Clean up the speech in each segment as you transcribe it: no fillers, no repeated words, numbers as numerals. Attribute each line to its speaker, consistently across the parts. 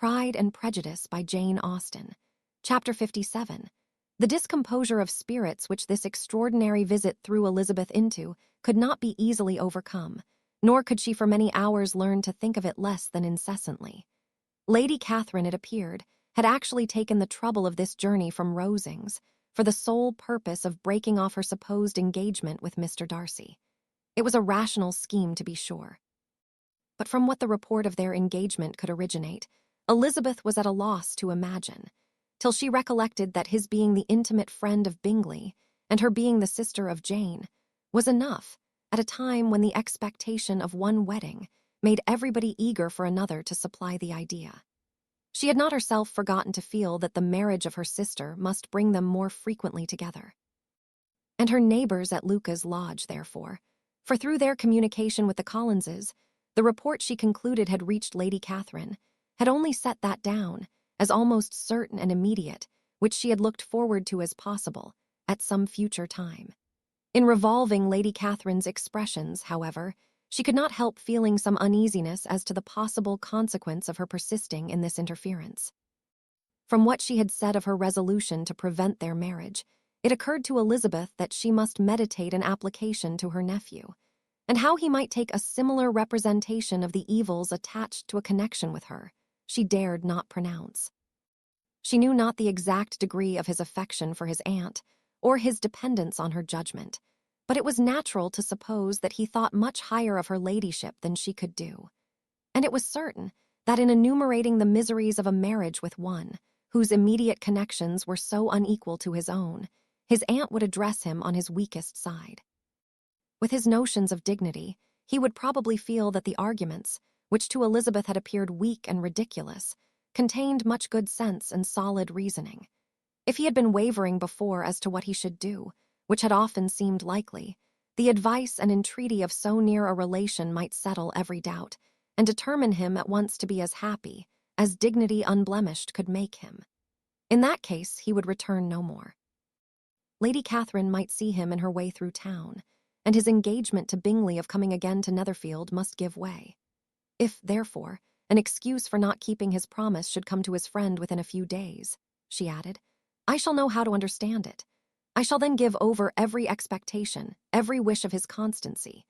Speaker 1: Pride and Prejudice by Jane Austen. Chapter 57. The discomposure of spirits which this extraordinary visit threw Elizabeth into could not be easily overcome, nor could she for many hours learn to think of it less than incessantly. Lady Catherine, it appeared, had actually taken the trouble of this journey from Rosings for the sole purpose of breaking off her supposed engagement with Mr. Darcy. It was a rational scheme, to be sure. But from what the report of their engagement could originate, Elizabeth was at a loss to imagine, till she recollected that his being the intimate friend of Bingley, and her being the sister of Jane, was enough, at a time when the expectation of one wedding made everybody eager for another to supply the idea. She had not herself forgotten to feel that the marriage of her sister must bring them more frequently together. And her neighbors at Luca's lodge, therefore, for through their communication with the Collinses, the report she concluded had reached Lady Catherine, had only set that down as almost certain and immediate, which she had looked forward to as possible, at some future time. In revolving Lady Catherine's expressions, however, she could not help feeling some uneasiness as to the possible consequence of her persisting in this interference. From what she had said of her resolution to prevent their marriage, it occurred to Elizabeth that she must meditate an application to her nephew, and how he might take a similar representation of the evils attached to a connection with her, she dared not pronounce. She knew not the exact degree of his affection for his aunt, or his dependence on her judgment, but it was natural to suppose that he thought much higher of her ladyship than she could do. And it was certain that in enumerating the miseries of a marriage with one, whose immediate connections were so unequal to his own, his aunt would address him on his weakest side. With his notions of dignity, he would probably feel that the arguments, which to Elizabeth had appeared weak and ridiculous, contained much good sense and solid reasoning. If he had been wavering before as to what he should do, which had often seemed likely, the advice and entreaty of so near a relation might settle every doubt, and determine him at once to be as happy as dignity unblemished could make him. In that case, he would return no more. Lady Catherine might see him in her way through town, and his engagement to Bingley of coming again to Netherfield must give way. If, therefore, an excuse for not keeping his promise should come to his friend within a few days, she added, I shall know how to understand it. I shall then give over every expectation, every wish of his constancy.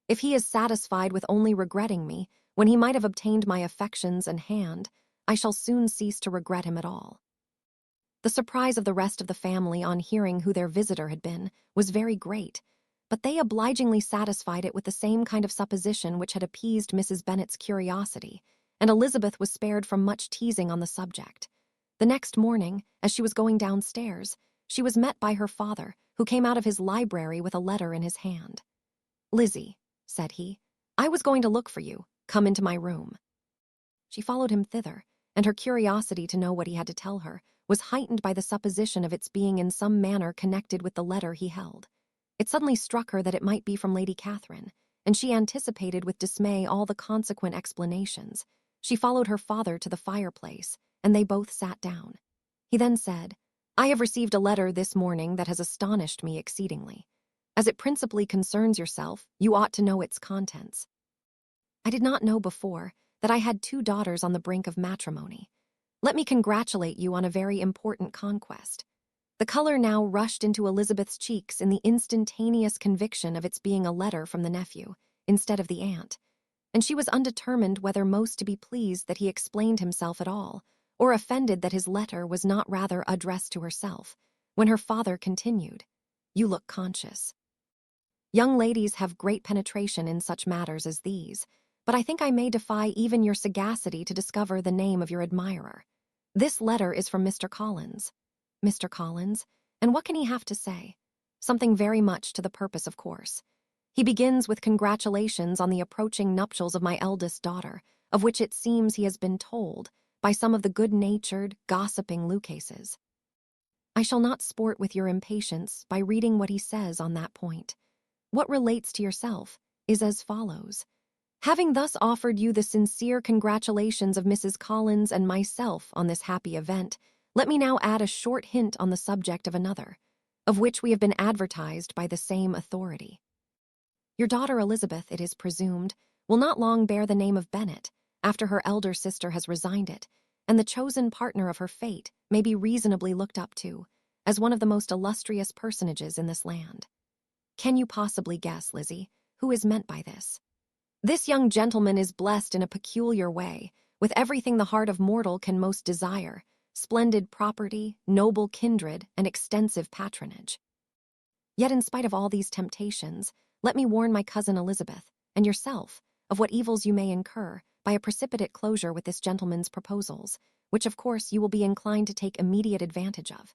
Speaker 1: If he is satisfied with only regretting me, when he might have obtained my affections and hand, I shall soon cease to regret him at all. The surprise of the rest of the family on hearing who their visitor had been was very great, but they obligingly satisfied it with the same kind of supposition which had appeased Mrs. Bennet's curiosity, and Elizabeth was spared from much teasing on the subject. The next morning, as she was going downstairs, she was met by her father, who came out of his library with a letter in his hand. "Lizzie," said he, "I was going to look for you. Come into my room." She followed him thither, and her curiosity to know what he had to tell her was heightened by the supposition of its being in some manner connected with the letter he held. It suddenly struck her that it might be from Lady Catherine, and she anticipated with dismay all the consequent explanations. She followed her father to the fireplace, and they both sat down. He then said, I have received a letter this morning that has astonished me exceedingly. As it principally concerns yourself, you ought to know its contents. I did not know before that I had 2 daughters on the brink of matrimony. Let me congratulate you on a very important conquest. The color now rushed into Elizabeth's cheeks in the instantaneous conviction of its being a letter from the nephew, instead of the aunt, and she was undetermined whether most to be pleased that he explained himself at all, or offended that his letter was not rather addressed to herself, when her father continued, You look conscious. Young ladies have great penetration in such matters as these, but I think I may defy even your sagacity to discover the name of your admirer. This letter is from Mr. Collins. Mr. Collins, and what can he have to say? Something very much to the purpose, of course. He begins with congratulations on the approaching nuptials of my eldest daughter, of which it seems he has been told by some of the good-natured, gossiping Lucases. I shall not sport with your impatience by reading what he says on that point. What relates to yourself is as follows. Having thus offered you the sincere congratulations of Mrs. Collins and myself on this happy event, let me now add a short hint on the subject of another, of which we have been advertised by the same authority. Your daughter Elizabeth, it is presumed, will not long bear the name of Bennet, after her elder sister has resigned it, and the chosen partner of her fate may be reasonably looked up to as one of the most illustrious personages in this land. Can you possibly guess, Lizzie, who is meant by this? This young gentleman is blessed in a peculiar way, with everything the heart of mortal can most desire: splendid property, noble kindred, and extensive patronage. Yet in spite of all these temptations, let me warn my cousin Elizabeth, and yourself, of what evils you may incur by a precipitate closure with this gentleman's proposals, which of course you will be inclined to take immediate advantage of.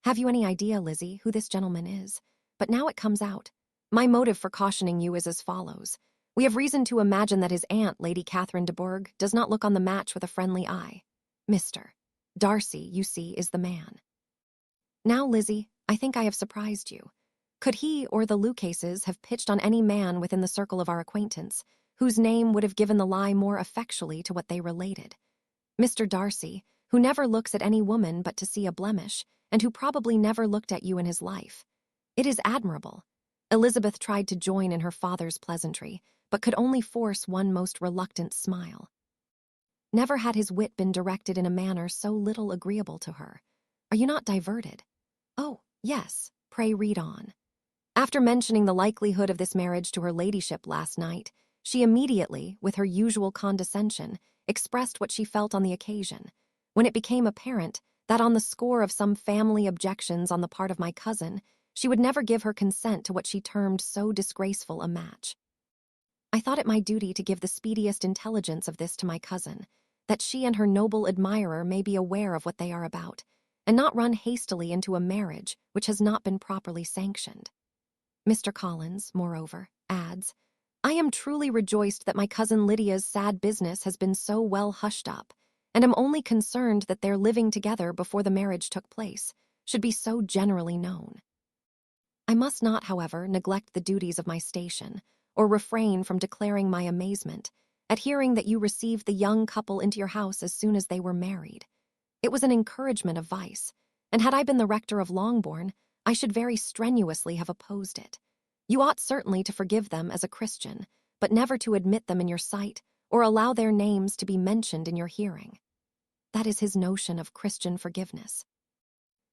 Speaker 1: Have you any idea, Lizzie, who this gentleman is? But now it comes out. My motive for cautioning you is as follows. We have reason to imagine that his aunt, Lady Catherine de Bourgh, does not look on the match with a friendly eye. Mr. Darcy, you see, is the man. Now, Lizzie, I think I have surprised you. Could he or the Lucases have pitched on any man within the circle of our acquaintance, whose name would have given the lie more effectually to what they related? Mr. Darcy, who never looks at any woman but to see a blemish, and who probably never looked at you in his life. It is admirable. Elizabeth tried to join in her father's pleasantry, but could only force one most reluctant smile. Never had his wit been directed in a manner so little agreeable to her. Are you not diverted? Oh, yes, pray read on. After mentioning the likelihood of this marriage to her ladyship last night, she immediately, with her usual condescension, expressed what she felt on the occasion, when it became apparent that on the score of some family objections on the part of my cousin, she would never give her consent to what she termed so disgraceful a match. I thought it my duty to give the speediest intelligence of this to my cousin, that she and her noble admirer may be aware of what they are about, and not run hastily into a marriage which has not been properly sanctioned. Mr. Collins, moreover, adds, I am truly rejoiced that my cousin Lydia's sad business has been so well hushed up, and am only concerned that their living together before the marriage took place should be so generally known. I must not, however, neglect the duties of my station, or refrain from declaring my amazement at hearing that you received the young couple into your house as soon as they were married. It was an encouragement of vice, and had I been the rector of Longbourn, I should very strenuously have opposed it. You ought certainly to forgive them as a Christian, but never to admit them in your sight or allow their names to be mentioned in your hearing. That is his notion of Christian forgiveness.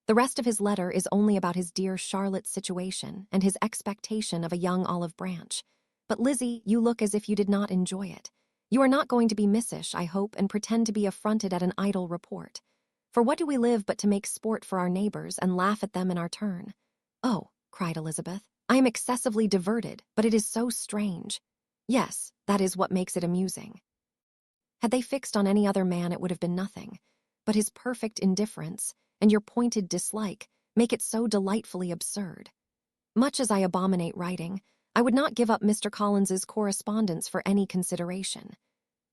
Speaker 1: The rest of his letter is only about his dear Charlotte's situation and his expectation of a young olive branch. But Lizzie, you look as if you did not enjoy it. You are not going to be missish, I hope, and pretend to be affronted at an idle report. For what do we live but to make sport for our neighbors and laugh at them in our turn? Oh, cried Elizabeth, I am excessively diverted, but it is so strange. Yes, that is what makes it amusing. Had they fixed on any other man, it would have been nothing, but his perfect indifference and your pointed dislike make it so delightfully absurd. Much as I abominate writing, I would not give up Mr. Collins's correspondence for any consideration.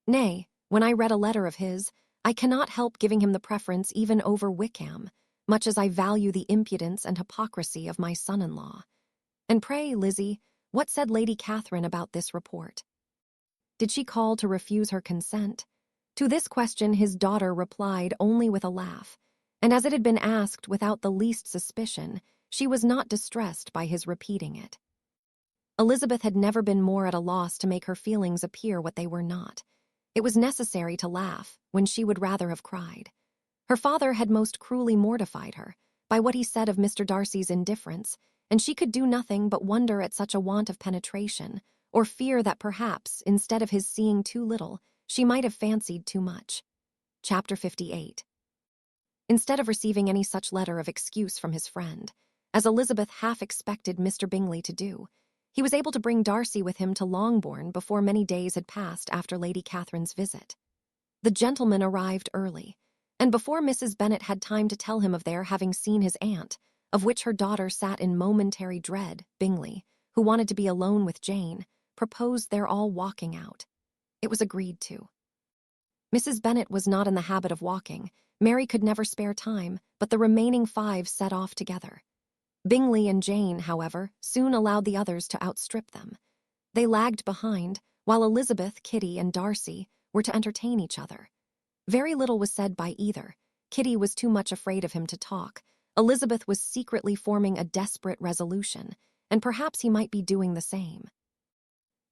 Speaker 1: Nay, when I read a letter of his, I cannot help giving him the preference even over Wickham, much as I value the impudence and hypocrisy of my son-in-law. And pray, Lizzie, what said Lady Catherine about this report? Did she call to refuse her consent? To this question his daughter replied only with a laugh, and as it had been asked without the least suspicion, she was not distressed by his repeating it. Elizabeth had never been more at a loss to make her feelings appear what they were not. It was necessary to laugh when she would rather have cried. Her father had most cruelly mortified her by what he said of Mr. Darcy's indifference, and she could do nothing but wonder at such a want of penetration, or fear that perhaps, instead of his seeing too little, she might have fancied too much. Chapter 58. Instead of receiving any such letter of excuse from his friend, as Elizabeth half expected Mr. Bingley to do, he was able to bring Darcy with him to Longbourn before many days had passed after Lady Catherine's visit. The gentleman arrived early, and before Mrs. Bennet had time to tell him of their having seen his aunt, of which her daughter sat in momentary dread, Bingley, who wanted to be alone with Jane, proposed their all walking out. It was agreed to. Mrs. Bennet was not in the habit of walking. Mary could never spare time, but the remaining 5 set off together. Bingley and Jane, however, soon allowed the others to outstrip them. They lagged behind, while Elizabeth, Kitty, and Darcy were to entertain each other. Very little was said by either. Kitty was too much afraid of him to talk. Elizabeth was secretly forming a desperate resolution, and perhaps he might be doing the same.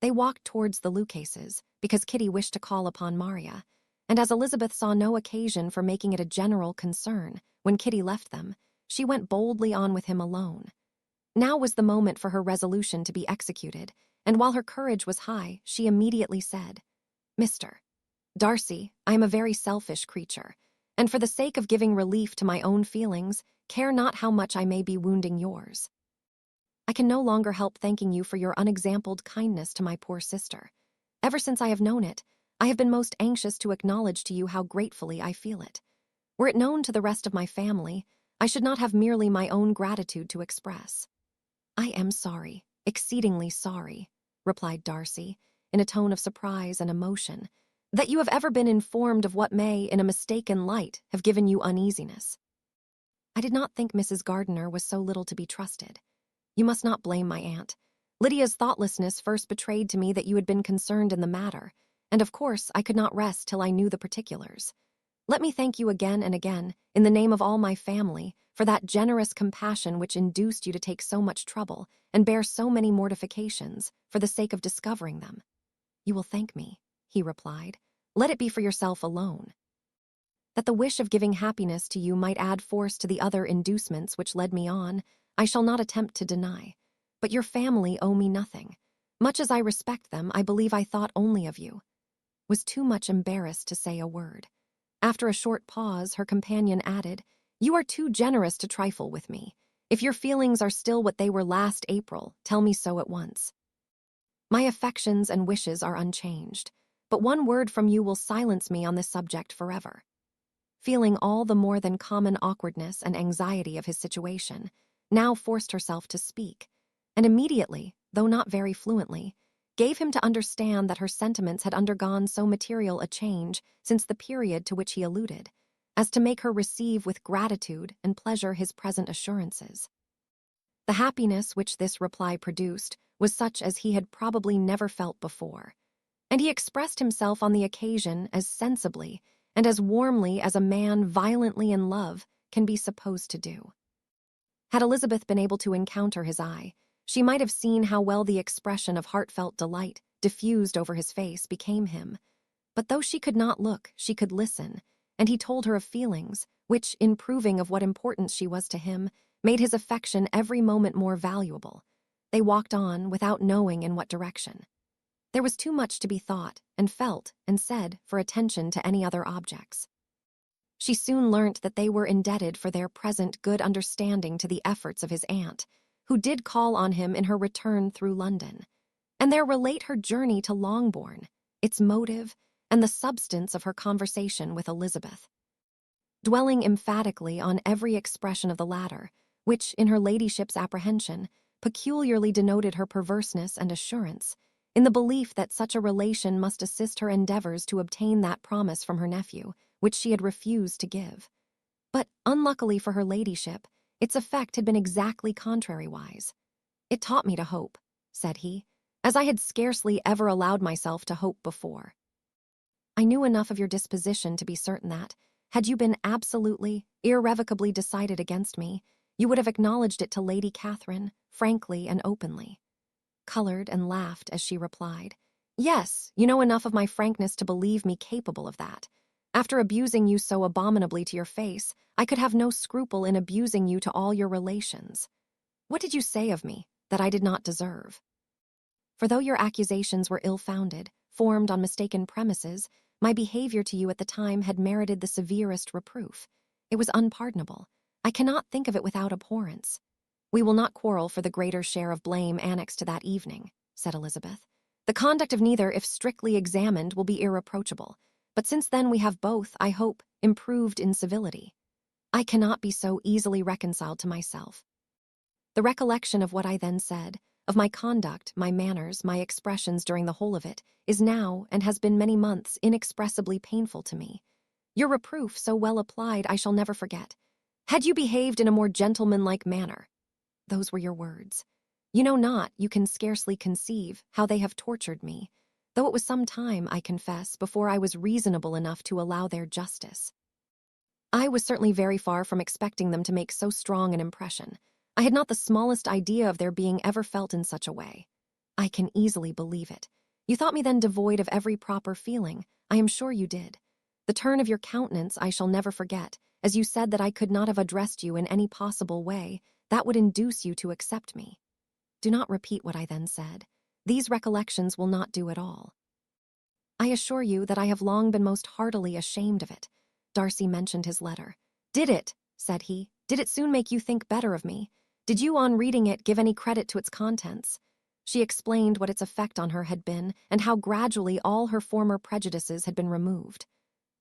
Speaker 1: They walked towards the Lucases, because Kitty wished to call upon Maria, and as Elizabeth saw no occasion for making it a general concern when Kitty left them, she went boldly on with him alone. Now was the moment for her resolution to be executed, and while her courage was high, she immediately said, "Mr. Darcy, I am a very selfish creature, and for the sake of giving relief to my own feelings, care not how much I may be wounding yours. I can no longer help thanking you for your unexampled kindness to my poor sister. Ever since I have known it, I have been most anxious to acknowledge to you how gratefully I feel it. Were it known to the rest of my family, I should not have merely my own gratitude to express." "I am sorry, exceedingly sorry," replied Darcy, in a tone of surprise and emotion, "that you have ever been informed of what may, in a mistaken light, have given you uneasiness. I did not think Mrs. Gardiner was so little to be trusted. You must not blame my aunt. Lydia's thoughtlessness first betrayed to me that you had been concerned in the matter, and of course I could not rest till I knew the particulars. Let me thank you again and again, in the name of all my family, for that generous compassion which induced you to take so much trouble and bear so many mortifications for the sake of discovering them." "You will thank me," he replied. "Let it be for yourself alone. That the wish of giving happiness to you might add force to the other inducements which led me on, I shall not attempt to deny. But your family owe me nothing. Much as I respect them, I believe I thought only of you." Was too much embarrassed to say a word. After a short pause, her companion added, "You are too generous to trifle with me. If your feelings are still what they were last April, tell me so at once. My affections and wishes are unchanged, but one word from you will silence me on this subject forever." Feeling all the more than common awkwardness and anxiety of his situation, now forced herself to speak, and immediately, though not very fluently, gave him to understand that her sentiments had undergone so material a change since the period to which he alluded, as to make her receive with gratitude and pleasure his present assurances. The happiness which this reply produced was such as he had probably never felt before, and he expressed himself on the occasion as sensibly and as warmly as a man violently in love can be supposed to do. Had Elizabeth been able to encounter his eye, she might have seen how well the expression of heartfelt delight diffused over his face became him. But though she could not look, she could listen, and he told her of feelings which, in proving of what importance she was to him, made his affection every moment more valuable. They walked on without knowing in what direction. There was too much to be thought and felt and said for attention to any other objects. She soon learnt that they were indebted for their present good understanding to the efforts of his aunt, who did call on him in her return through London, and there relate her journey to Longbourn, its motive, and the substance of her conversation with Elizabeth. Dwelling emphatically on every expression of the latter, which, in her ladyship's apprehension, peculiarly denoted her perverseness and assurance, in the belief that such a relation must assist her endeavours to obtain that promise from her nephew, which she had refused to give. But, unluckily for her ladyship, its effect had been exactly contrariwise. "It taught me to hope," said he, "as I had scarcely ever allowed myself to hope before. I knew enough of your disposition to be certain that, had you been absolutely, irrevocably decided against me, you would have acknowledged it to Lady Catherine, frankly and openly." Colored and laughed as she replied, "Yes, you know enough of my frankness to believe me capable of that. After abusing you so abominably to your face, I could have no scruple in abusing you to all your relations. What did you say of me that I did not deserve? For though your accusations were ill-founded, formed on mistaken premises, my behavior to you at the time had merited the severest reproof. It was unpardonable. I cannot think of it without abhorrence. We will not quarrel for the greater share of blame annexed to that evening," said Elizabeth. "The conduct of neither, if strictly examined, will be irreproachable. But since then we have both, I hope, improved in civility. I cannot be so easily reconciled to myself. The recollection of what I then said, of my conduct, my manners, my expressions during the whole of it, is now, and has been many months, inexpressibly painful to me. Your reproof, so well applied, I shall never forget. Had you behaved in a more gentlemanlike manner, those were your words. You know not, you can scarcely conceive, how they have tortured me, though it was some time, I confess, before I was reasonable enough to allow their justice. I was certainly very far from expecting them to make so strong an impression. I had not the smallest idea of their being ever felt in such a way. I can easily believe it. You thought me then devoid of every proper feeling. I am sure you did. The turn of your countenance I shall never forget, as you said that I could not have addressed you in any possible way that would induce you to accept me. Do not repeat what I then said. These recollections will not do at all. I assure you that I have long been most heartily ashamed of it. Darcy mentioned his letter. Did it, said he, did it soon make you think better of me? Did you, on reading it, give any credit to its contents? She explained what its effect on her had been, and how gradually all her former prejudices had been removed.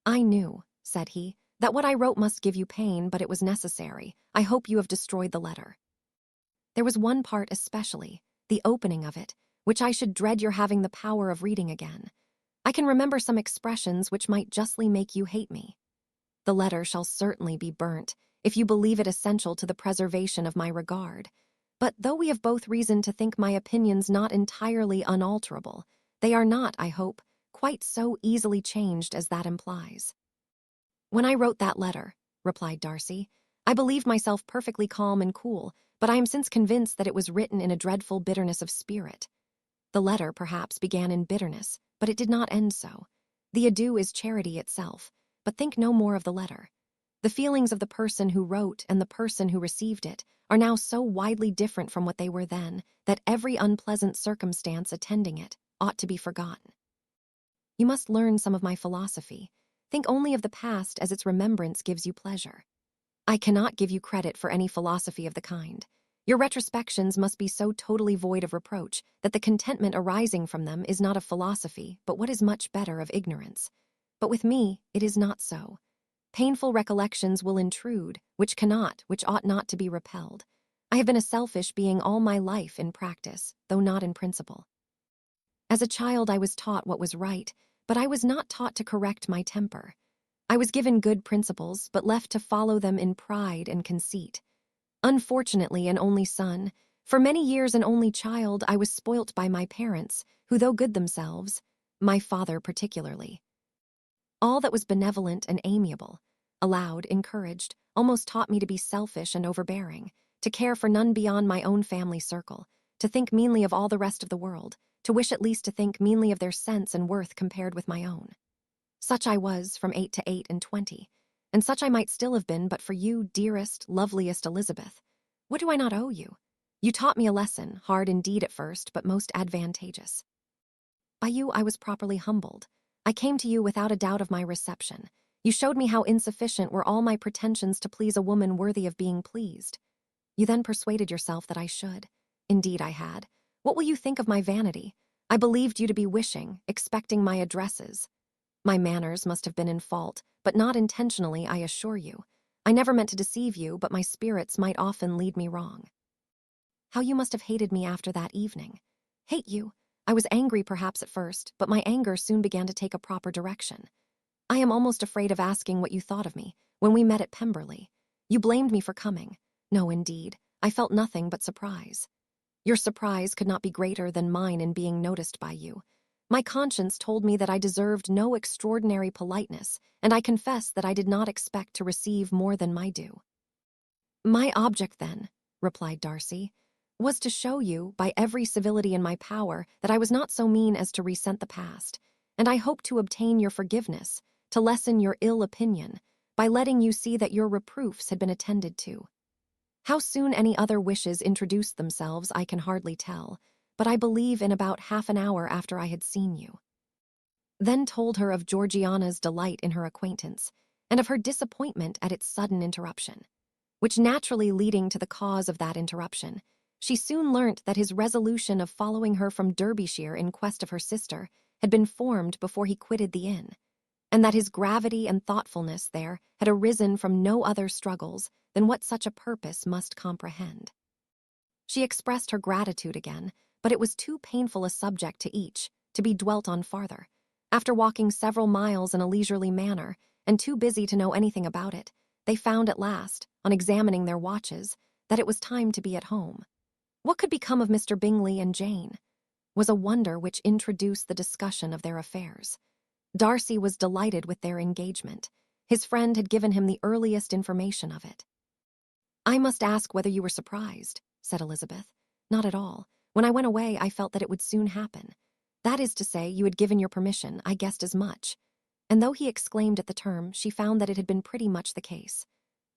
Speaker 1: I knew, said he, that what I wrote must give you pain, but it was necessary. I hope you have destroyed the letter. There was one part especially, the opening of it, which I should dread your having the power of reading again. I can remember some expressions which might justly make you hate me. The letter shall certainly be burnt, if you believe it essential to the preservation of my regard. But though we have both reason to think my opinions not entirely unalterable, they are not, I hope, quite so easily changed as that implies. When I wrote that letter, replied Darcy, I believed myself perfectly calm and cool, but I am since convinced that it was written in a dreadful bitterness of spirit. The letter, perhaps, began in bitterness, but it did not end so. The adieu is charity itself, but think no more of the letter. The feelings of the person who wrote and the person who received it are now so widely different from what they were then that every unpleasant circumstance attending it ought to be forgotten. You must learn some of my philosophy. Think only of the past as its remembrance gives you pleasure. I cannot give you credit for any philosophy of the kind. Your retrospections must be so totally void of reproach that the contentment arising from them is not of philosophy, but what is much better, of ignorance. But with me, it is not so. Painful recollections will intrude, which ought not to be repelled. I have been a selfish being all my life in practice, though not in principle. As a child I was taught what was right, but I was not taught to correct my temper. I was given good principles, but left to follow them in pride and conceit. Unfortunately, an only son, for many years an only child, I was spoilt by my parents, who, though good themselves, my father particularly, all that was benevolent and amiable, allowed, encouraged, almost taught me to be selfish and overbearing, to care for none beyond my own family circle, to think meanly of all the rest of the world, to wish at least to think meanly of their sense and worth compared with my own. Such I was from 8 to 28, and such I might still have been but for you, dearest, loveliest Elizabeth. What do I not owe you? You taught me a lesson, hard indeed at first, but most advantageous. By you I was properly humbled. I came to you without a doubt of my reception. You showed me how insufficient were all my pretensions to please a woman worthy of being pleased. You then persuaded yourself that I should. Indeed I had. What will you think of my vanity? I believed you to be wishing, expecting my addresses. My manners must have been in fault, but not intentionally, I assure you. I never meant to deceive you, but my spirits might often lead me wrong. How you must have hated me after that evening. Hate you? I was angry perhaps at first, but my anger soon began to take a proper direction. I am almost afraid of asking what you thought of me when we met at Pemberley. You blamed me for coming. No, indeed, I felt nothing but surprise. Your surprise could not be greater than mine in being noticed by you. My conscience told me that I deserved no extraordinary politeness, and I confess that I did not expect to receive more than my due. My object, then, replied Darcy, was to show you, by every civility in my power, that I was not so mean as to resent the past, and I hoped to obtain your forgiveness, to lessen your ill opinion, by letting you see that your reproofs had been attended to. How soon any other wishes introduced themselves I can hardly tell, but I believe in about half an hour after I had seen you. Then told her of Georgiana's delight in her acquaintance, and of her disappointment at its sudden interruption, which naturally leading to the cause of that interruption, she soon learnt that his resolution of following her from Derbyshire in quest of her sister had been formed before he quitted the inn, and that his gravity and thoughtfulness there had arisen from no other struggles than what such a purpose must comprehend. She expressed her gratitude again, but it was too painful a subject to each to be dwelt on farther. After walking several miles in a leisurely manner, and too busy to know anything about it, they found at last, on examining their watches, that it was time to be at home. What could become of Mr. Bingley and Jane was a wonder which introduced the discussion of their affairs. Darcy was delighted with their engagement. His friend had given him the earliest information of it. I must ask whether you were surprised, said Elizabeth. Not at all. When I went away, I felt that it would soon happen. That is to say, you had given your permission, I guessed as much. and though he exclaimed at the term, she found that it had been pretty much the case.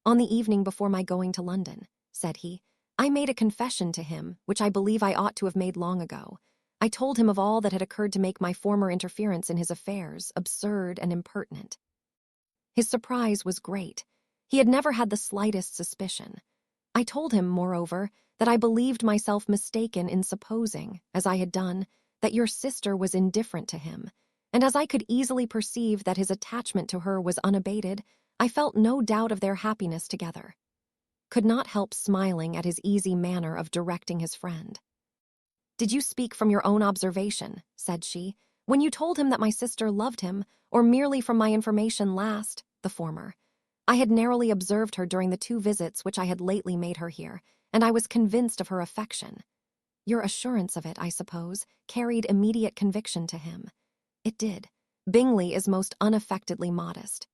Speaker 1: "On the evening before my going to London," said he, "I made a confession to him, which I believe I ought to have made long ago. I told him of all that had occurred to make my former interference in his affairs absurd and impertinent." His surprise was great. He had never had the slightest suspicion. "I told him, moreover, that I believed myself mistaken in supposing, as I had done, that your sister was indifferent to him, and as I could easily perceive that his attachment to her was unabated, I felt no doubt of their happiness together." Could not help smiling at his easy manner of directing his friend. "Did you speak from your own observation," said she, "when you told him that my sister loved him, or merely from my information last?" The former. "I had narrowly observed her during the 2 visits which I had lately made her here, and I was convinced of her affection." Your assurance of it, I suppose, carried immediate conviction to him. It did. Bingley is most unaffectedly modest.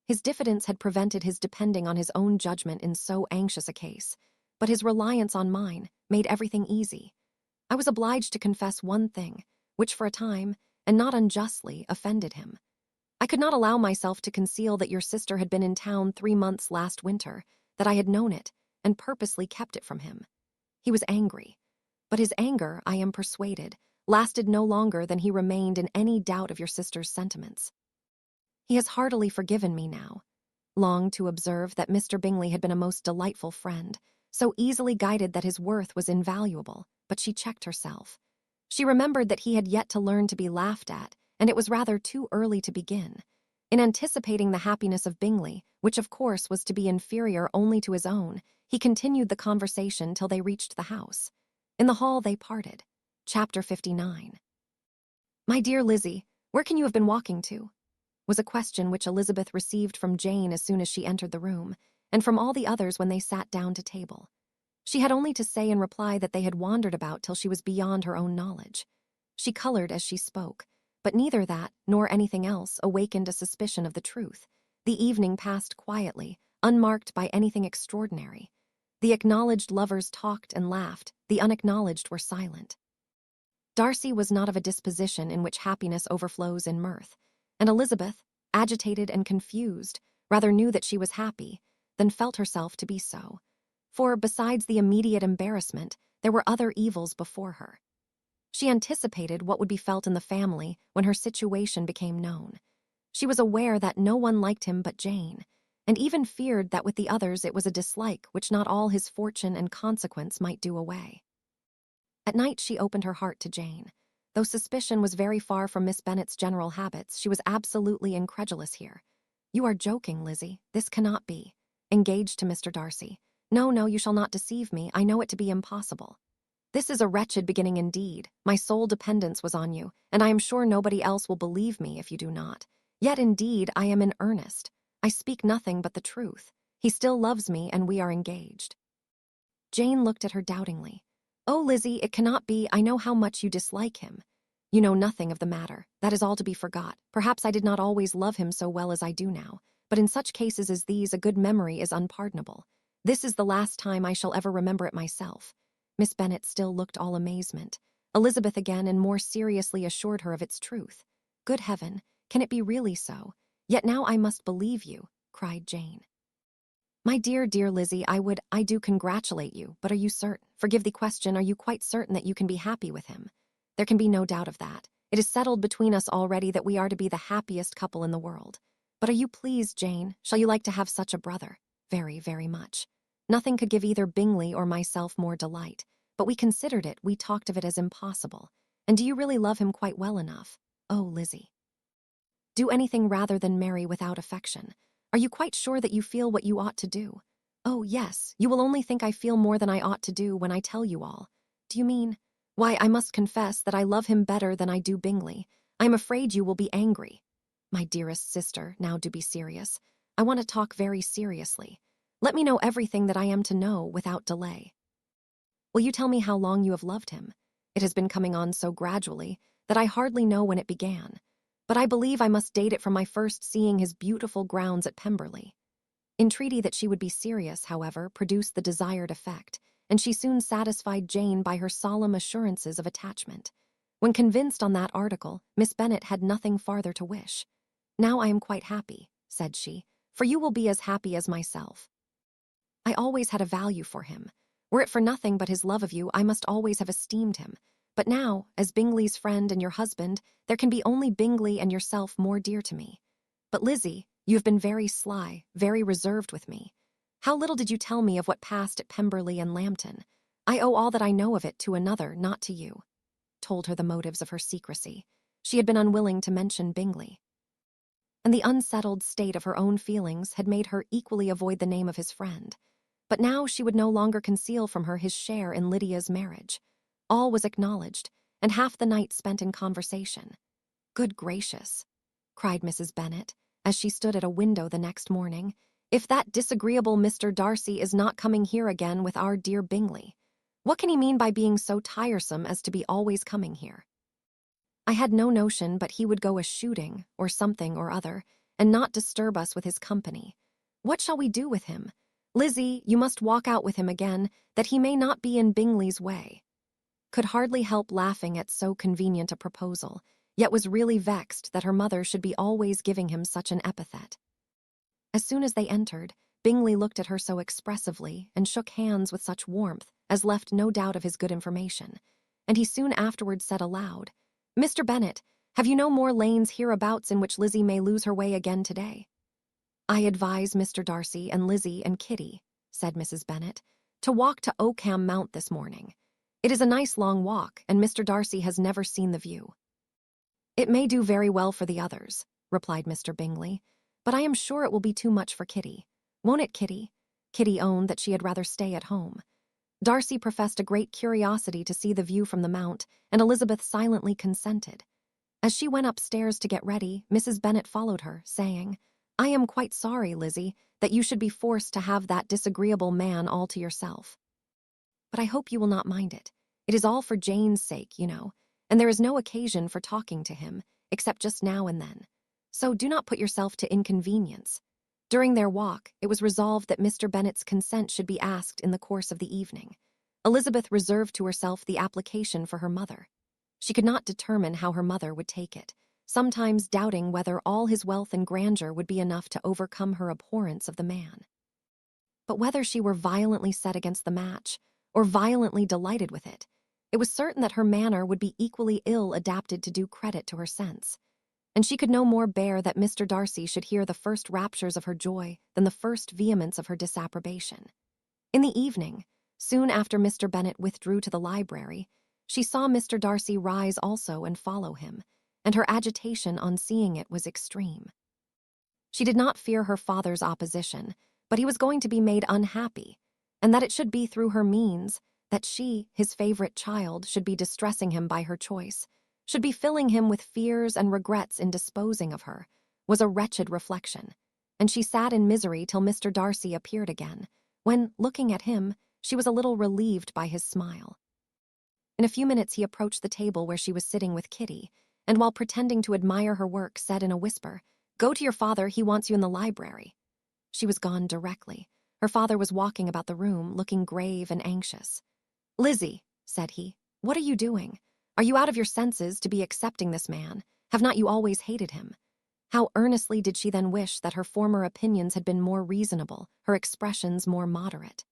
Speaker 1: His diffidence had prevented his depending on his own judgment in so anxious a case, but his reliance on mine made everything easy. I was obliged to confess one thing, which for a time, and not unjustly, offended him. I could not allow myself to conceal that your sister had been in town 3 months last winter, that I had known it, and purposely kept it from him. He was angry, but his anger, I am persuaded, lasted no longer than he remained in any doubt of your sister's sentiments. He has heartily forgiven me now. Longed to observe that Mr. Bingley had been a most delightful friend, so easily guided that his worth was invaluable, but she checked herself. She remembered that he had yet to learn to be laughed at, and it was rather too early to begin. In anticipating the happiness of Bingley, which of course was to be inferior only to his own, he continued the conversation till they reached the house. In the hall they parted. Chapter 59. "My dear Lizzie, where can you have been walking to?" was a question which Elizabeth received from Jane as soon as she entered the room, and from all the others when they sat down to table. She had only to say in reply that they had wandered about till she was beyond her own knowledge. She colored as she spoke, but neither that nor anything else awakened a suspicion of the truth. The evening passed quietly, unmarked by anything extraordinary. The acknowledged lovers talked and laughed, the unacknowledged were silent. Darcy was not of a disposition in which happiness overflows in mirth, and Elizabeth, agitated and confused, rather knew that she was happy than felt herself to be so. For, besides the immediate embarrassment, there were other evils before her. She anticipated what would be felt in the family when her situation became known. She was aware that no one liked him but Jane, and even feared that with the others it was a dislike which not all his fortune and consequence might do away. At night she opened her heart to Jane. Though suspicion was very far from Miss Bennet's general habits, she was absolutely incredulous here. "You are joking, Lizzie. This cannot be. Engaged to Mr. Darcy. No, no, you shall not deceive me. I know it to be impossible. This is a wretched beginning indeed. My sole dependence was on you, and I am sure nobody else will believe me if you do not. Yet indeed I am in earnest. I speak nothing but the truth. He still loves me, and we are engaged." Jane looked at her doubtingly. "Oh, Lizzie, it cannot be. I know how much you dislike him." "You know nothing of the matter. That is all to be forgot. Perhaps I did not always love him so well as I do now, but in such cases as these a good memory is unpardonable. This is the last time I shall ever remember it myself." Miss Bennet still looked all amazement. Elizabeth again and more seriously assured her of its truth. "Good heaven, can it be really so? Yet now I must believe you," cried Jane. "My dear, dear Lizzie, I do congratulate you, but are you certain? Forgive the question, are you quite certain that you can be happy with him?" "There can be no doubt of that. It is settled between us already that we are to be the happiest couple in the world. But are you pleased, Jane? Shall you like to have such a brother?" "Very, very much. Nothing could give either Bingley or myself more delight. But we considered it, we talked of it as impossible. And do you really love him quite well enough?" "Oh, Lizzie." "Do anything rather than marry without affection. Are you quite sure that you feel what you ought to do?" "Oh, yes. You will only think I feel more than I ought to do when I tell you all." "Do you mean—" "Why, I must confess that I love him better than I do Bingley. I am afraid you will be angry." "My dearest sister, now do be serious. I want to talk very seriously. Let me know everything that I am to know without delay. Will you tell me how long you have loved him? It has been coming on so gradually that I hardly know when it began, but I believe I must date it from my first seeing his beautiful grounds at Pemberley." Entreaty that she would be serious, however, produced the desired effect, and she soon satisfied Jane by her solemn assurances of attachment. When convinced on that article, Miss Bennet had nothing farther to wish. "Now I am quite happy," said she, "for you will be as happy as myself. I always had a value for him. Were it for nothing but his love of you, I must always have esteemed him. But now, as Bingley's friend and your husband, there can be only Bingley and yourself more dear to me. But Lizzie, you have been very sly, very reserved with me. How little did you tell me of what passed at Pemberley and Lambton? I owe all that I know of it to another, not to you." Told her the motives of her secrecy. She had been unwilling to mention Bingley. And the unsettled state of her own feelings had made her equally avoid the name of his friend. But now she would no longer conceal from her his share in Lydia's marriage. All was acknowledged, and half the night spent in conversation. "Good gracious," cried Mrs. Bennet, as she stood at a window the next morning, "if that disagreeable Mr. Darcy is not coming here again with our dear Bingley. What can he mean by being so tiresome as to be always coming here? I had no notion but he would go a-shooting, or something or other, and not disturb us with his company. What shall we do with him? Lizzie, you must walk out with him again, that he may not be in Bingley's way." Could hardly help laughing at so convenient a proposal, yet was really vexed that her mother should be always giving him such an epithet. As soon as they entered, Bingley looked at her so expressively and shook hands with such warmth as left no doubt of his good information, and he soon afterwards said aloud, "Mr. Bennet, have you no more lanes hereabouts in which Lizzie may lose her way again today?" "I advise Mr. Darcy and Lizzie and Kitty," said Mrs. Bennet, "to walk to Oakham Mount this morning. It is a nice long walk, and Mr. Darcy has never seen the view." "It may do very well for the others," replied Mr. Bingley, "but I am sure it will be too much for Kitty. Won't it, Kitty?" Kitty owned that she had rather stay at home. Darcy professed a great curiosity to see the view from the mount, and Elizabeth silently consented. As she went upstairs to get ready, Mrs. Bennet followed her, saying, "I am quite sorry, Lizzie, that you should be forced to have that disagreeable man all to yourself. But I hope you will not mind it. It is all for Jane's sake, you know, and there is no occasion for talking to him, except just now and then. So do not put yourself to inconvenience." During their walk, it was resolved that Mr. Bennet's consent should be asked in the course of the evening. Elizabeth reserved to herself the application for her mother. She could not determine how her mother would take it, sometimes doubting whether all his wealth and grandeur would be enough to overcome her abhorrence of the man. But whether she were violently set against the match, or violently delighted with it was certain that her manner would be equally ill adapted to do credit to her sense, and she could no more bear that Mr. Darcy should hear the first raptures of her joy than the first vehemence of her disapprobation. In the evening, soon after Mr. Bennet withdrew to the library, she saw Mr. Darcy rise also and follow him, and her agitation on seeing it was extreme. She did not fear her father's opposition, but he was going to be made unhappy, and that it should be through her means, that she, his favorite child, should be distressing him by her choice, should be filling him with fears and regrets in disposing of her, was a wretched reflection, and she sat in misery till Mr. Darcy appeared again, when, looking at him, she was a little relieved by his smile. In a few minutes he approached the table where she was sitting with Kitty, and while pretending to admire her work, said in a whisper, "Go to your father, he wants you in the library." She was gone directly. Her father was walking about the room, looking grave and anxious. "Lizzie," said he, "what are you doing? Are you out of your senses to be accepting this man? Have not you always hated him?" How earnestly did she then wish that her former opinions had been more reasonable, her expressions more moderate.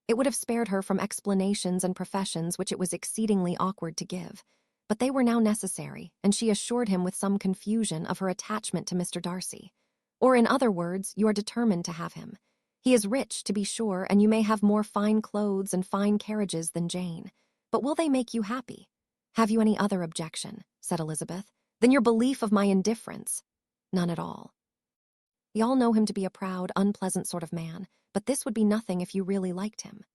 Speaker 1: It would have spared her from explanations and professions which it was exceedingly awkward to give, but they were now necessary, and she assured him with some confusion of her attachment to Mr. Darcy. "Or, in other words, you are determined to have him. He is rich, to be sure, and you may have more fine clothes and fine carriages than Jane, but will they make you happy?" "Have you any other objection?" said Elizabeth. "Than your belief of my indifference?" "None at all. We all know him to be a proud, unpleasant sort of man, but this would be nothing if you really liked him."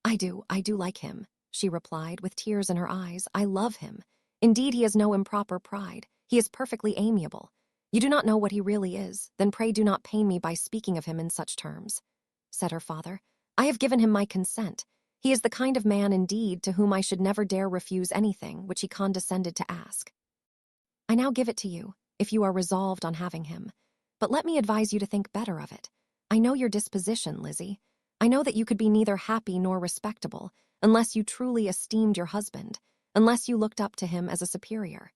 Speaker 1: I do like him," she replied, with tears in her eyes. "I love him. Indeed, he has no improper pride. He is perfectly amiable. You do not know what he really is, then pray do not pain me by speaking of him in such terms," said her father. "I have given him my consent. He is the kind of man, indeed, to whom I should never dare refuse anything which he condescended to ask. I now give it to you, if you are resolved on having him. But let me advise you to think better of it. I know your disposition, Lizzie. I know that you could be neither happy nor respectable unless you truly esteemed your husband, unless you looked up to him as a superior.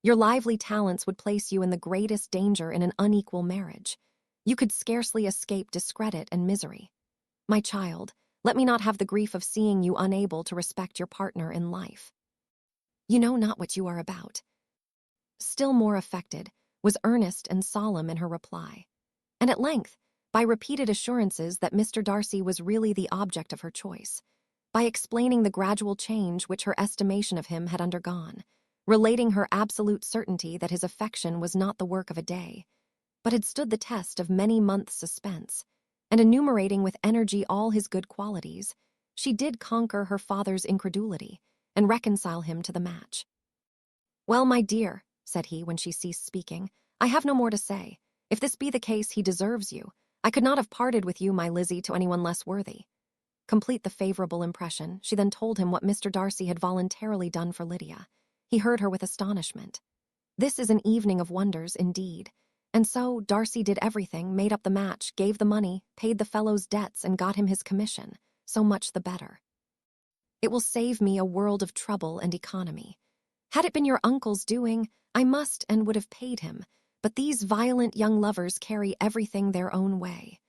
Speaker 1: Your lively talents would place you in the greatest danger in an unequal marriage. You could scarcely escape discredit and misery. My child, let me not have the grief of seeing you unable to respect your partner in life. You know not what you are about." Still more affected, was earnest and solemn in her reply. And at length, by repeated assurances that Mr. Darcy was really the object of her choice, by explaining the gradual change which her estimation of him had undergone, relating her absolute certainty that his affection was not the work of a day, but had stood the test of many months' suspense, and enumerating with energy all his good qualities, she did conquer her father's incredulity and reconcile him to the match. "Well, my dear," said he when she ceased speaking, "I have no more to say. If this be the case, he deserves you. I could not have parted with you, my Lizzie, to anyone less worthy." Complete the favorable impression, she then told him what Mr. Darcy had voluntarily done for Lydia. He heard her with astonishment. This is an evening of wonders, indeed. And so Darcy did everything, made up the match, gave the money, paid the fellow's debts, and got him his commission. So much the better. It will save me a world of trouble and economy. Had it been your uncle's doing, I must and would have paid him, but these violent young lovers carry everything their own way.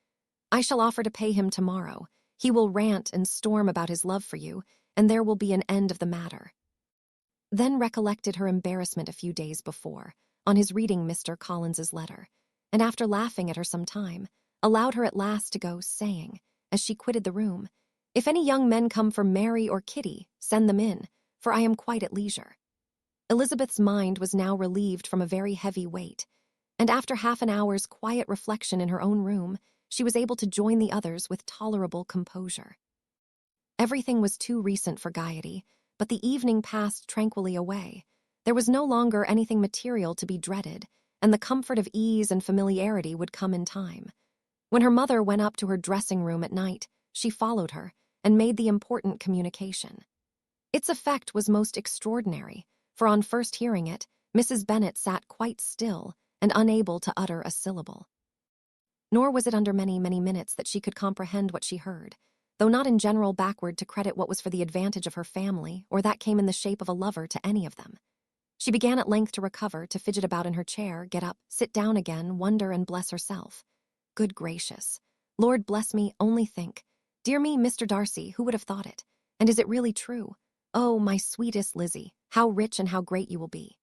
Speaker 1: I shall offer to pay him tomorrow. He will rant and storm about his love for you, and there will be an end of the matter." Then recollected her embarrassment a few days before, on his reading Mr. Collins's letter, and after laughing at her some time, allowed her at last to go, saying, as she quitted the room, "If any young men come for Mary or Kitty, send them in, for I am quite at leisure." Elizabeth's mind was now relieved from a very heavy weight, and after half an hour's quiet reflection in her own room, she was able to join the others with tolerable composure. Everything was too recent for gaiety, but the evening passed tranquilly away. There was no longer anything material to be dreaded, and the comfort of ease and familiarity would come in time. When her mother went up to her dressing room at night, she followed her and made the important communication. Its effect was most extraordinary, for on first hearing it, Mrs. Bennet sat quite still and unable to utter a syllable. Nor was it under many, many minutes that she could comprehend what she heard, though not in general backward to credit what was for the advantage of her family, or that came in the shape of a lover to any of them. She began at length to recover, to fidget about in her chair, get up, sit down again, wonder and bless herself. Good gracious! Lord bless me, only think. Dear me, Mr. Darcy, who would have thought it? And is it really true? Oh, my sweetest Lizzie, how rich and how great you will be.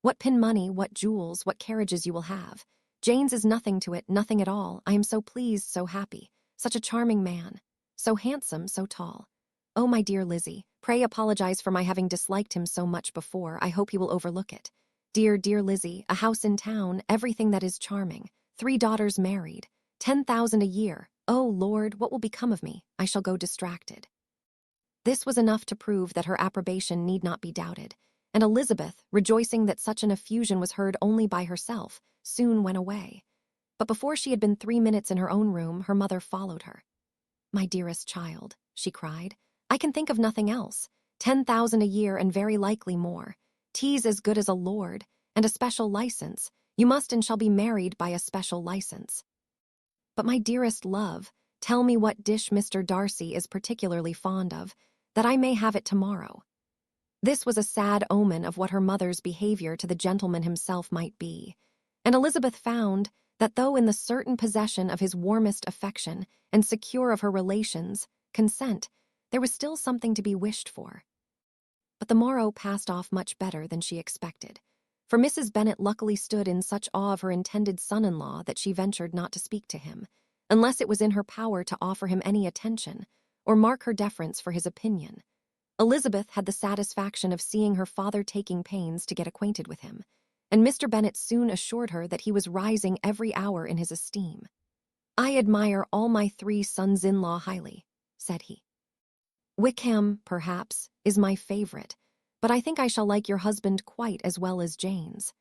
Speaker 1: What pin money, what jewels, what carriages you will have. Jane's is nothing to it, nothing at all. I am so pleased, so happy. Such a charming man. So handsome, so tall. Oh, my dear Lizzie, pray apologize for my having disliked him so much before. I hope he will overlook it. Dear, dear Lizzie, a house in town, everything that is charming. 3 daughters married. 10,000 a year. Oh, Lord, what will become of me? I shall go distracted. This was enough to prove that her approbation need not be doubted, and Elizabeth, rejoicing that such an effusion was heard only by herself, soon went away. But before she had been 3 minutes in her own room, her mother followed her. "My dearest child," she cried, "I can think of nothing else. 10,000 a year and very likely more. Tea's as good as a lord, and a special license. You must and shall be married by a special license. But my dearest love, tell me what dish Mr. Darcy is particularly fond of, that I may have it tomorrow." This was a sad omen of what her mother's behavior to the gentleman himself might be, and Elizabeth found that though in the certain possession of his warmest affection and secure of her relations' consent, there was still something to be wished for. But the morrow passed off much better than she expected, for Mrs. Bennet luckily stood in such awe of her intended son-in-law that she ventured not to speak to him, unless it was in her power to offer him any attention, or mark her deference for his opinion. Elizabeth had the satisfaction of seeing her father taking pains to get acquainted with him, and Mr. Bennet soon assured her that he was rising every hour in his esteem. "I admire all my 3 sons-in-law highly," said he. "Wickham, perhaps, is my favorite, but I think I shall like your husband quite as well as Jane's."